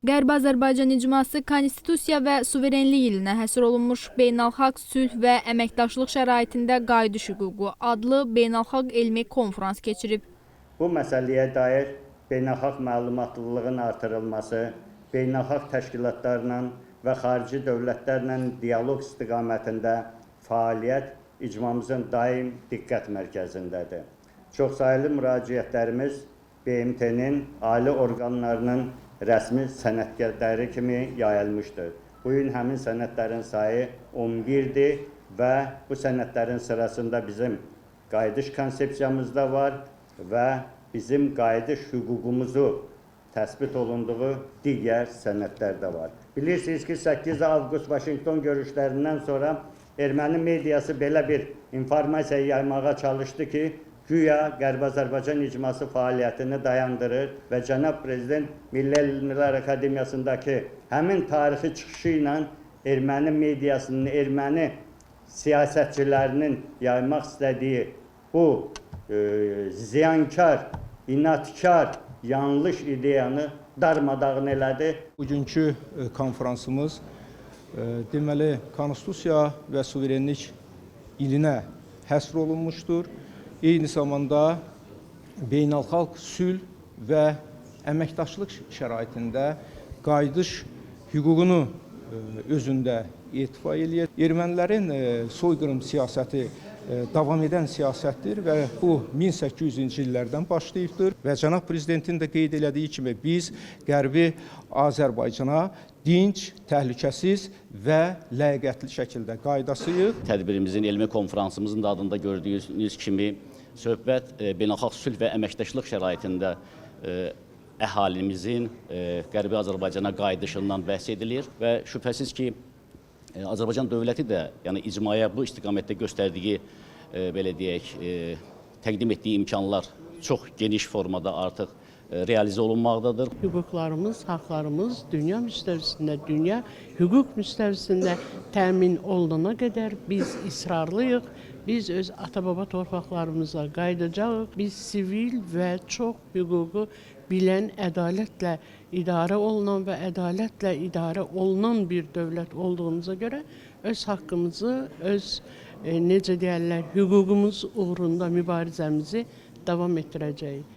Qərbi Azərbaycan icması Konstitusiya və Suverenlik ilinə həsr olunmuş Beynəlxalq Sülh və Əməkdaşlıq Şəraitində Qayıdış Hüququ adlı beynəlxalq elmi konfrans keçirib. Bu məsələyə dair beynəlxalq məlumatlılığın artırılması, beynəlxalq təşkilatlarla və xarici dövlətlərlə dialoq istiqamətində fəaliyyət icmamızın daim diqqət mərkəzindədir. Çoxsaylı müraciətlərimiz BMT-nin ali orqanlarının rəsmi sənədləri kimi yayılmışdır. Bu gün həmin sənədlərin sayı 11-dir və bu sənədlərin sırasında bizim qayıdış konsepsiyamız da var və bizim qayıdış hüququmuzu təsbit olunduğu digər sənədlər də var. Bilirsiniz ki, 8 avqust Vaşinqton görüşlərindən sonra erməni mediası belə bir informasiya yaymağa çalışdı ki, güya Qərbi Azərbaycan icması fəaliyyətini dayandırır və cənab Prezident Milli Elmlər Akademiyasındakı həmin tarixi çıxışı ilə erməni mediasının, erməni siyasətçilərinin yaymaq istədiyi bu ziyankar, inatkar, yanlış ideyanı darmadağın elədi. Bugünkü konferansımız deməli Konstitusiya və Suverenlik ilinə həsr olunmuşdur. Eyni zamanda beynəlxalq sülh və əməkdaşlıq şəraitində qayıdış hüququnu özündə etifa eləyir. Ermənilərin soyqırım siyasəti davam edən siyasətdir və bu 1800-cü illərdən başlayıbdır. Və cənab Prezidentin də qeyd elədiyi kimi biz Qərbi Azərbaycana dinc, təhlükəsiz və ləyaqətli şəkildə qaydasıyıq. Tədbirimizin, elmi konferansımızın da adında gördüyünüz kimi söhbət beynəlxalq sülh və əməkdaşlıq şəraitində əhalimizin Qərbi Azərbaycana qayıdışından bəhs edilir və şübhəsiz ki, Azərbaycan dövləti də yəni icmaya bu istiqamətdə göstərdiyi belə deyək, təqdim etdiyi imkanlar çox geniş formada artıq realizə olunmaqdadır. Hüquqlarımız, haqlarımız dünya müstəvisində, dünya hüquq müstəvisində təmin olunana qədər biz israrlıyıq. Biz öz ata-baba torpaqlarımıza qayıdacağıq. Biz sivil və çox hüququ bilən, ədalətlə idarə olunan və ədalətlə idarə olunan bir dövlət olduğumuza görə öz haqqımızı, öz necə deyərlər, hüququmuz uğrunda mübarizəmizi davam etdirəcəyik.